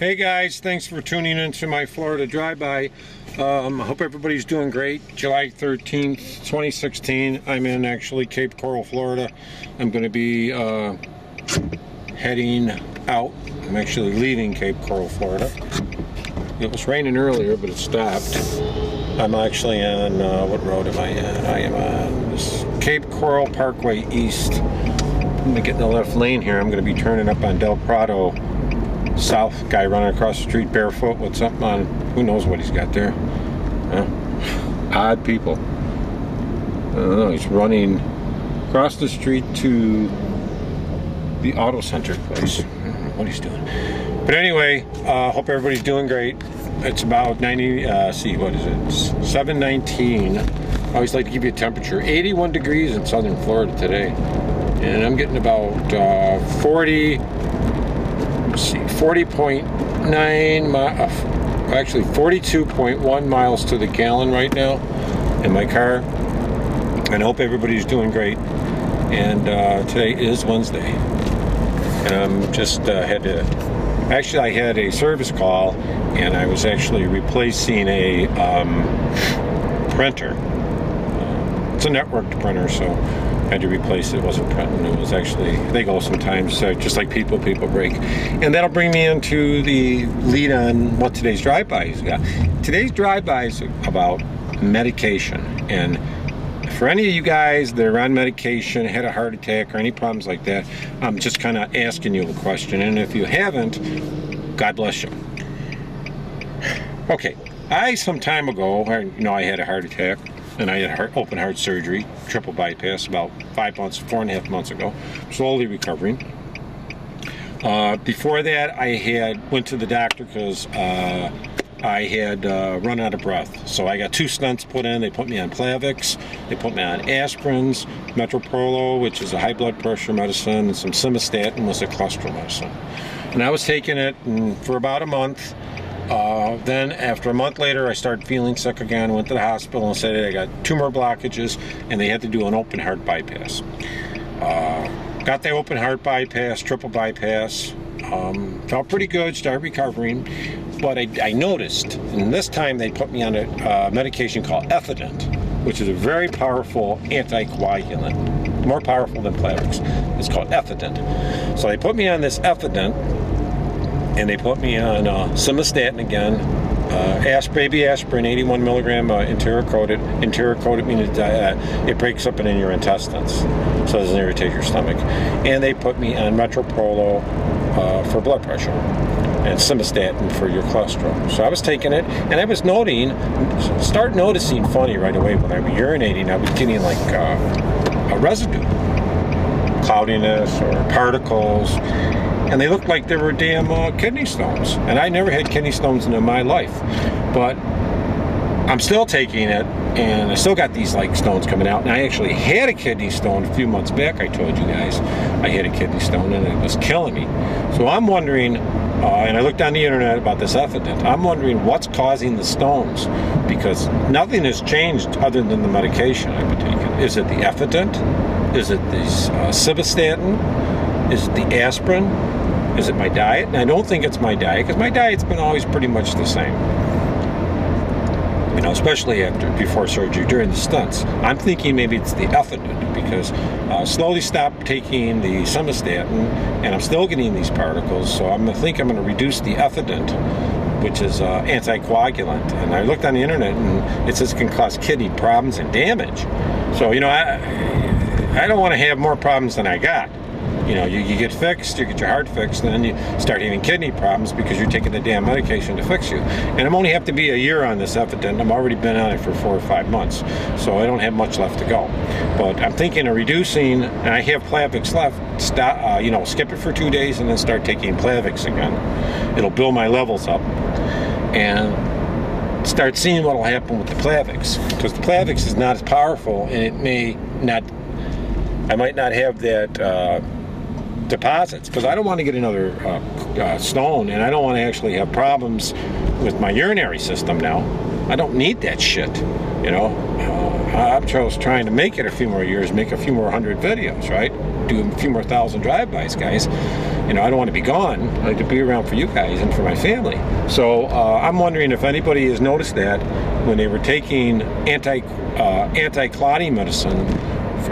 Hey guys, thanks for tuning into my Florida drive-by. I hope everybody's doing great. July 13th, 2016. I'm in actually Cape Coral, Florida. I'm going to be heading out. I'm actually leaving Cape Coral, Florida. It was raining earlier, but it stopped. I'm actually on, what road am I on? I am on this Cape Coral Parkway East. I'm going to get in the left lane here. I'm going to be turning up on Del Prado South. Guy running across the street barefoot with something on. Who knows what he's got there? Odd people. I don't know. He's running across the street to the auto center place. I don't know what he's doing. But anyway, hope everybody's doing great. It's about 90, what is it? It's 7:19. I always like to give you a temperature. 81 degrees in southern Florida today. And I'm getting about 42.1 miles to the gallon right now in my car. And I hope everybody's doing great. And today is Wednesday. And I'm just actually I had a service call and I was actually replacing a printer. It's a networked printer, so I had to replace it. It wasn't printing. It was actually, they go sometimes, just like people break. And that'll bring me into the lead on what today's drive-by is. Today's drive-by is about medication. And for any of you guys that are on medication, had a heart attack, or any problems like that, I'm just kind of asking you a question. And if you haven't, God bless you. Okay, some time ago, I had a heart attack. And I had open heart surgery, triple bypass, about 4.5 months ago. Slowly recovering. Before that, I went to the doctor because I had run out of breath. So I got 2 stents put in. They put me on Plavix. They put me on aspirins, Metoprolol, which is a high blood pressure medicine, and some Simvastatin, was a cholesterol medicine. And I was taking it for about a month. Then after a month later, I started feeling sick again, went to the hospital and said I got tumor blockages and they had to do an open heart bypass. Got the open heart bypass, triple bypass, felt pretty good, started recovering, but I noticed, and this time they put me on a medication called Ethident, which is a very powerful anticoagulant, more powerful than Plavix. It's called Ethident. So they put me on this Ethident, and they put me on Simvastatin again, baby aspirin, 81 milligram enteric-coated. Enteric-coated means it breaks up in your intestines, so it doesn't irritate your stomach. And they put me on Metoprolol for blood pressure, and Simvastatin for your cholesterol. So I was taking it, and I was start noticing funny right away when I was urinating. I was getting like a residue, cloudiness or particles. And they looked like they were damn kidney stones. And I never had kidney stones in my life. But I'm still taking it, and I still got these like stones coming out. And I actually had a kidney stone a few months back. I told you guys I had a kidney stone, and it was killing me. So I'm wondering, and I looked on the internet about this Ethident. I'm wondering what's causing the stones, because nothing has changed other than the medication I've been taking. Is it the Ethident? Is it the Simvastatin? Is it the aspirin? Is it my diet? And I don't think it's my diet, because my diet's been always pretty much the same. Especially before surgery, during the stunts. I'm thinking maybe it's the Ethident, because I slowly stopped taking the Simvastatin, and I'm still getting these particles, so I think I'm going to reduce the Ethident, which is anticoagulant. And I looked on the internet, and it says it can cause kidney problems and damage. So, I don't want to have more problems than I got. You get fixed, you get your heart fixed, and then you start having kidney problems because you're taking the damn medication to fix you. And I'm only have to be a year on this Ethident. I've already been on it for 4 or 5 months, so I don't have much left to go. But I'm thinking of reducing, and I have Plavix left. Skip it for 2 days and then start taking Plavix again. It'll build my levels up, and start seeing what will happen with the Plavix, because the Plavix is not as powerful, and I might not have that deposits, because I don't want to get another stone, and I don't want to actually have problems with my urinary system now. I don't need that shit, I'm just trying to make it a few more years, make a few more 100 videos, right? Do a few more 1,000 drive-bys, guys. You know, I don't want to be gone. I like to be around for you guys and for my family. So I'm wondering if anybody has noticed that when they were taking anti-clotting medicine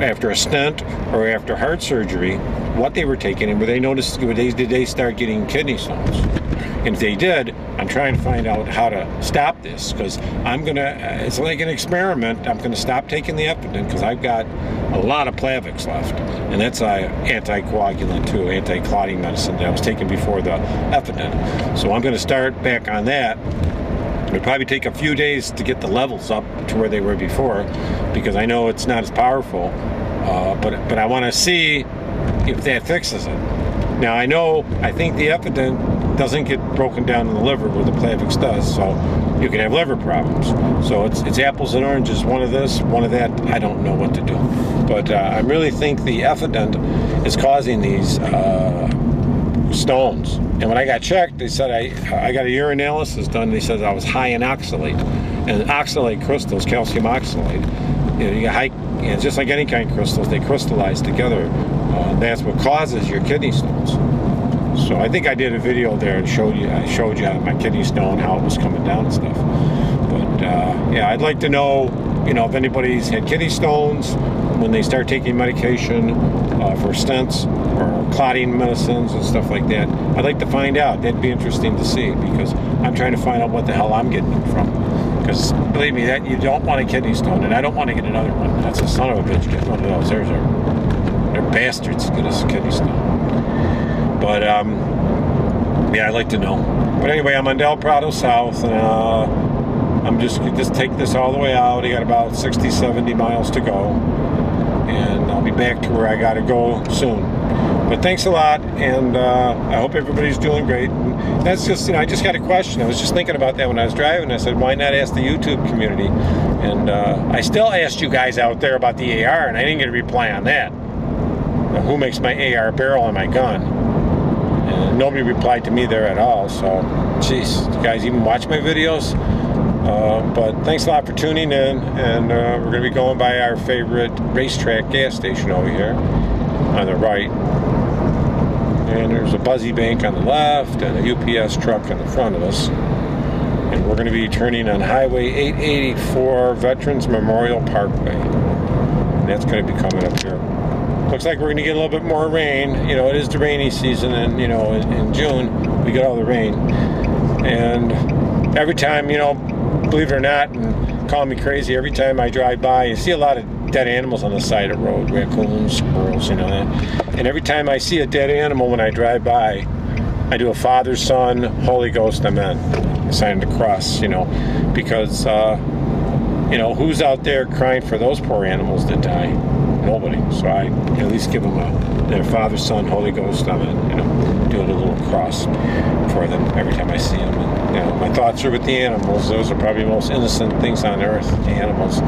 after a stent or after heart surgery, what they were taking, and did they start getting kidney stones? And if they did, I'm trying to find out how to stop this, because it's like an experiment. I'm gonna stop taking the Epident because I've got a lot of Plavix left, and that's anticoagulant too, anti-clotting medicine that I was taking before the Epident. So I'm gonna start back on that. It'll probably take a few days to get the levels up to where they were before, because I know it's not as powerful, but I want to see if that fixes it. Now I think the Epident doesn't get broken down in the liver where the Plavix does, so you can have liver problems. So it's apples and oranges, one of this, one of that. I don't know what to do, but I really think the Epident is causing these stones. And when I got checked, they said I got a urinalysis done. They said I was high in oxalate, and oxalate crystals, calcium oxalate, you get high, just like any kind of crystals, they crystallize together. That's what causes your kidney stones. So I think I did a video there and I showed you my kidney stone, how it was coming down and stuff. But yeah, I'd like to know, if anybody's had kidney stones when they start taking medication for stents or clotting medicines and stuff like that. I'd like to find out. That'd be interesting to see, because I'm trying to find out what the hell I'm getting it from. Because believe me, that you don't want a kidney stone, and I don't want to get another one. That's a son of a bitch. Get one of those. They're bastards as good as a kidney stone. But yeah, I'd like to know. But anyway, I'm on Del Prado South, and I'm just take this all the way out. I got about 60, 70 miles to go, and I'll be back to where I got to go soon. But thanks a lot, and I hope everybody's doing great. And that's just, I just got a question. I was just thinking about that when I was driving. I said, why not ask the YouTube community? And I still asked you guys out there about the AR, and I didn't get a reply on that. Now, who makes my AR barrel on my gun? And nobody replied to me there at all. So, jeez, you guys even watch my videos? But thanks a lot for tuning in, and we're going to be going by our favorite racetrack gas station over here on the right. And there's a Buzzy Bank on the left and a UPS truck in the front of us. And we're going to be turning on Highway 884 Veterans Memorial Parkway. And that's going to be coming up here. Looks like we're going to get a little bit more rain. It is the rainy season, and in June we get all the rain. And every time, believe it or not, and call me crazy, every time I drive by, you see a lot of dead animals on the side of the road, raccoons, squirrels, that. And every time I see a dead animal when I drive by, I do a Father, Son, Holy Ghost, Amen. I sign the cross, because, who's out there crying for those poor animals that die? Nobody. So I at least give them their Father, Son, Holy Ghost, Amen. Do a little cross for them every time I see them. And, my thoughts are with the animals. Those are probably the most innocent things on earth, the animals.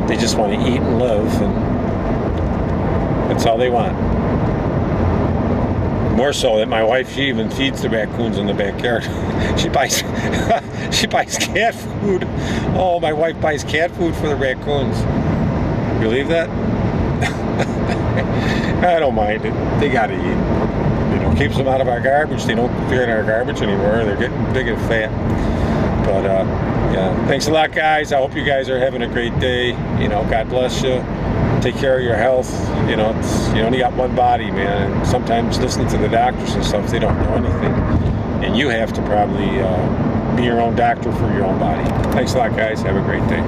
They just want to eat and live, and that's all they want. More so that my wife, she even feeds the raccoons in the backyard. she buys cat food. Oh, my wife buys cat food for the raccoons. Believe that? I don't mind it. They gotta eat. Keeps them out of our garbage. They don't fit in our garbage anymore. They're getting big and fat. But yeah, thanks a lot, guys. I hope you guys are having a great day. God bless you. Take care of your health. You only got one body, man. And sometimes listening to the doctors and stuff, they don't know anything. And you have to probably be your own doctor for your own body. Thanks a lot, guys. Have a great day.